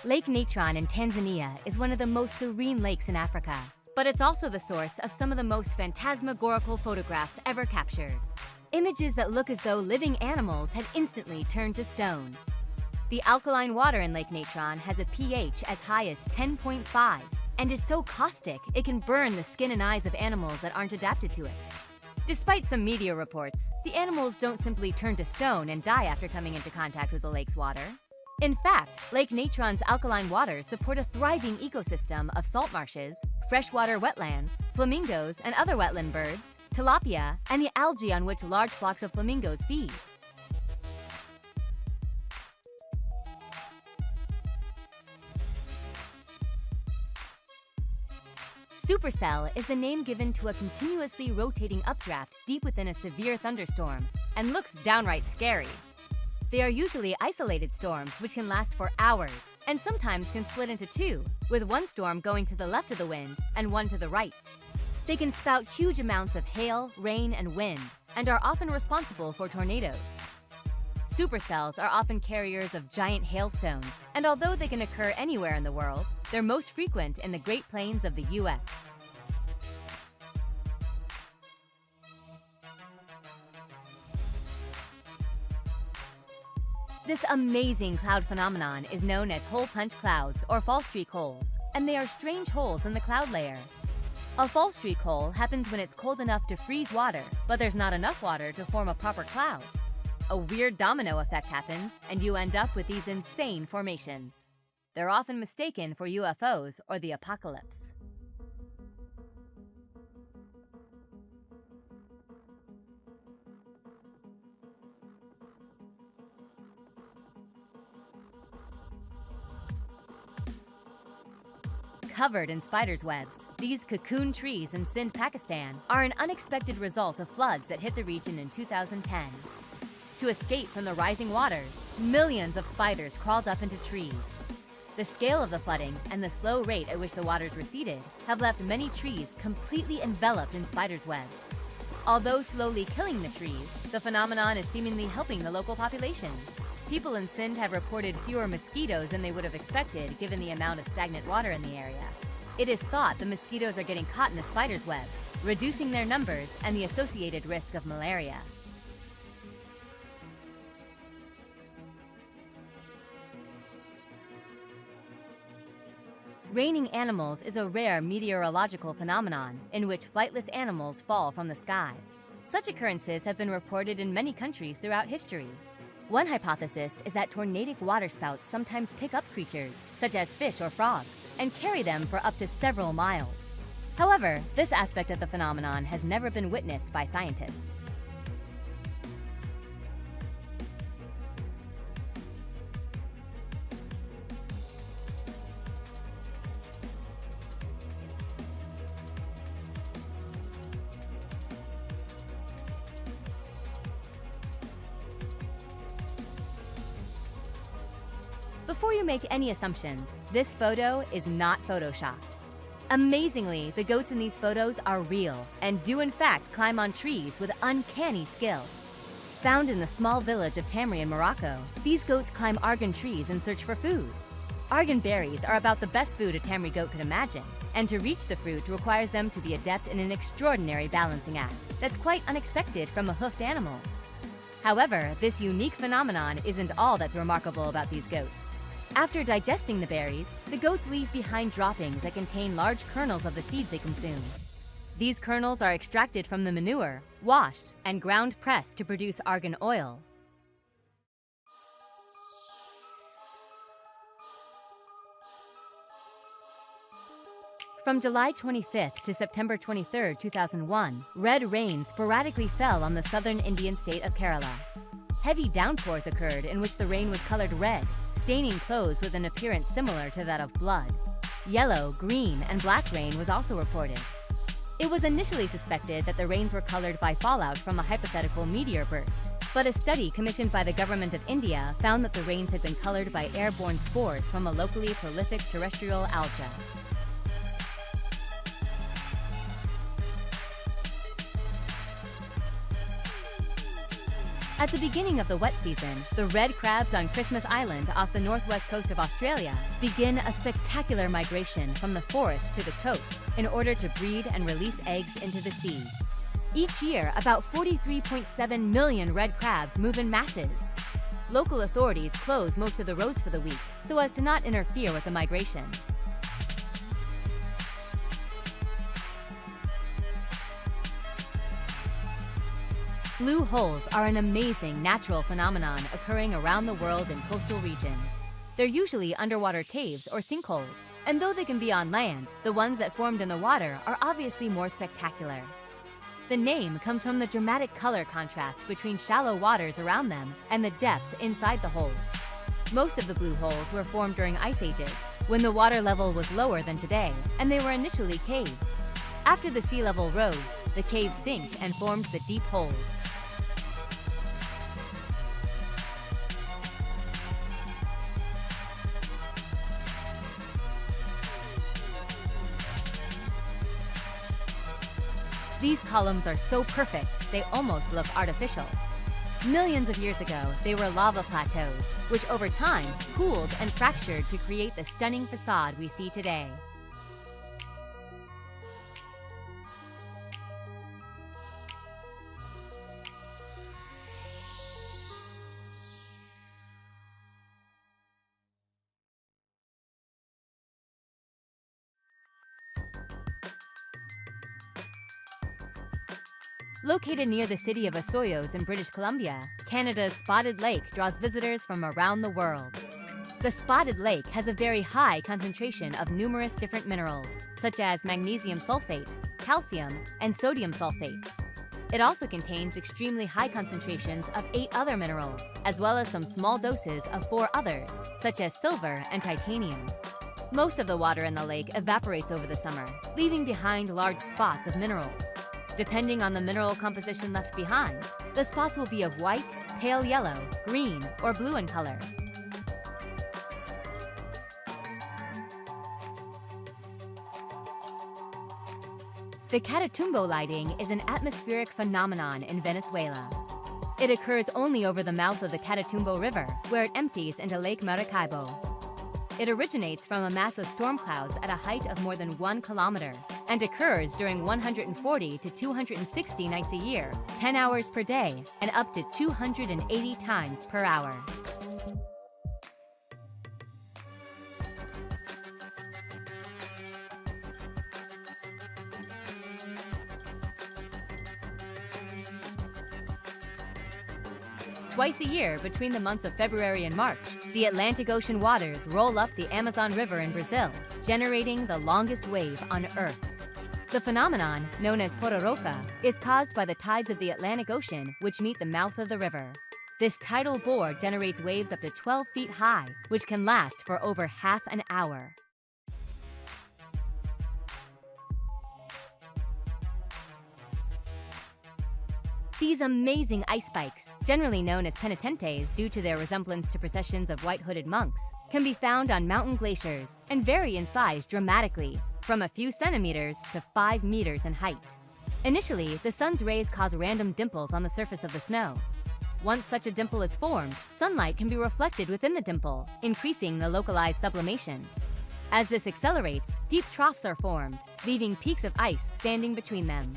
Lake Natron in Tanzania is one of the most serene lakes in Africa, but it's also the source of some of the most phantasmagorical photographs ever captured. Images that look as though living animals had instantly turned to stone. The alkaline water in Lake Natron has a pH as high as 10.5 and is so caustic it can burn the skin and eyes of animals that aren't adapted to it. Despite some media reports, the animals don't simply turn to stone and die after coming into contact with the lake's water. In fact, Lake Natron's alkaline waters support a thriving ecosystem of salt marshes, freshwater wetlands, flamingos and other wetland birds, tilapia, and the algae on which large flocks of flamingos feed. Supercell is the name given to a continuously rotating updraft deep within a severe thunderstorm and looks downright scary. They are usually isolated storms which can last for hours and sometimes can split into two, with one storm going to the left of the wind and one to the right. They can spout huge amounts of hail, rain, and wind and are often responsible for tornadoes. Supercells are often carriers of giant hailstones, and although they can occur anywhere in the world, they're most frequent in the Great Plains of the US. This amazing cloud phenomenon is known as hole punch clouds or fall streak holes, and they are strange holes in the cloud layer. A fall streak hole happens when it's cold enough to freeze water, but there's not enough water to form a proper cloud. A weird domino effect happens, and you end up with these insane formations. They're often mistaken for UFOs or the apocalypse. Covered in spiders' webs, these cocoon trees in Sindh, Pakistan are an unexpected result of floods that hit the region in 2010. To escape from the rising waters, millions of spiders crawled up into trees. The scale of the flooding and the slow rate at which the waters receded have left many trees completely enveloped in spiders' webs. Although slowly killing the trees, the phenomenon is seemingly helping the local population. People in Sindh have reported fewer mosquitoes than they would have expected given the amount of stagnant water in the area. It is thought the mosquitoes are getting caught in the spiders' webs, reducing their numbers and the associated risk of malaria. Raining animals is a rare meteorological phenomenon in which flightless animals fall from the sky. Such occurrences have been reported in many countries throughout history. One hypothesis is that tornadic waterspouts sometimes pick up creatures, such as fish or frogs, and carry them for up to several miles. However, this aspect of the phenomenon has never been witnessed by scientists. Before you make any assumptions, this photo is not photoshopped. Amazingly, the goats in these photos are real and do in fact climb on trees with uncanny skill. Found in the small village of Tamri in Morocco, these goats climb argan trees in search for food. Argan berries are about the best food a Tamri goat could imagine, and to reach the fruit requires them to be adept in an extraordinary balancing act that's quite unexpected from a hoofed animal. However, this unique phenomenon isn't all that's remarkable about these goats. After digesting the berries, the goats leave behind droppings that contain large kernels of the seeds they consume. These kernels are extracted from the manure, washed, and ground pressed to produce argan oil. From July 25th to September 23, 2001, red rain sporadically fell on the southern Indian state of Kerala. Heavy downpours occurred in which the rain was colored red, staining clothes with an appearance similar to that of blood. Yellow, green, and black rain was also reported. It was initially suspected that the rains were colored by fallout from a hypothetical meteor burst, but a study commissioned by the government of India found that the rains had been colored by airborne spores from a locally prolific terrestrial alga. At the beginning of the wet season, the red crabs on Christmas Island off the northwest coast of Australia begin a spectacular migration from the forest to the coast in order to breed and release eggs into the sea. Each year, about 43.7 million red crabs move in masses. Local authorities close most of the roads for the week so as to not interfere with the migration. Blue holes are an amazing natural phenomenon occurring around the world in coastal regions. They're usually underwater caves or sinkholes, and though they can be on land, the ones that formed in the water are obviously more spectacular. The name comes from the dramatic color contrast between shallow waters around them and the depth inside the holes. Most of the blue holes were formed during ice ages, when the water level was lower than today, and they were initially caves. After the sea level rose, the caves sinked and formed the deep holes. These columns are so perfect, they almost look artificial. Millions of years ago, they were lava plateaus, which over time cooled and fractured to create the stunning facade we see today. Located near the city of Osoyoos in British Columbia, Canada's Spotted Lake draws visitors from around the world. The Spotted Lake has a very high concentration of numerous different minerals, such as magnesium sulfate, calcium, and sodium sulfates. It also contains extremely high concentrations of 8 other minerals, as well as some small doses of 4 others, such as silver and titanium. Most of the water in the lake evaporates over the summer, leaving behind large spots of minerals. Depending on the mineral composition left behind, the spots will be of white, pale yellow, green, or blue in color. The Catatumbo lighting is an atmospheric phenomenon in Venezuela. It occurs only over the mouth of the Catatumbo River, where it empties into Lake Maracaibo. It originates from a mass of storm clouds at a height of more than 1 kilometer and occurs during 140 to 260 nights a year, 10 hours per day, and up to 280 times per hour. Twice a year, between the months of February and March, the Atlantic Ocean waters roll up the Amazon River in Brazil, generating the longest wave on Earth. The phenomenon, known as pororoca, is caused by the tides of the Atlantic Ocean, which meet the mouth of the river. This tidal bore generates waves up to 12 feet high, which can last for over half an hour. These amazing ice spikes, generally known as penitentes due to their resemblance to processions of white-hooded monks, can be found on mountain glaciers and vary in size dramatically, from a few centimeters to 5 meters in height. Initially, the sun's rays cause random dimples on the surface of the snow. Once such a dimple is formed, sunlight can be reflected within the dimple, increasing the localized sublimation. As this accelerates, deep troughs are formed, leaving peaks of ice standing between them.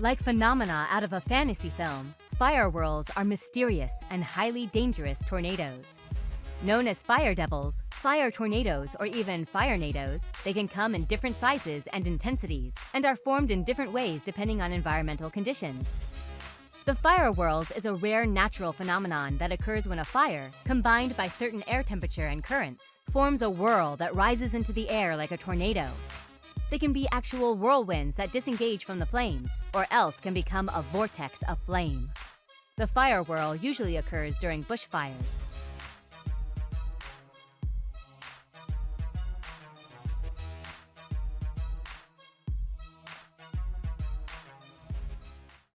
Like phenomena out of a fantasy film, fire whirls are mysterious and highly dangerous tornadoes. Known as fire devils, fire tornadoes, or even firenadoes, they can come in different sizes and intensities, and are formed in different ways depending on environmental conditions. The fire whirls is a rare natural phenomenon that occurs when a fire, combined by certain air temperature and currents, forms a whirl that rises into the air like a tornado. They can be actual whirlwinds that disengage from the flames, or else can become a vortex of flame. The fire whirl usually occurs during bushfires.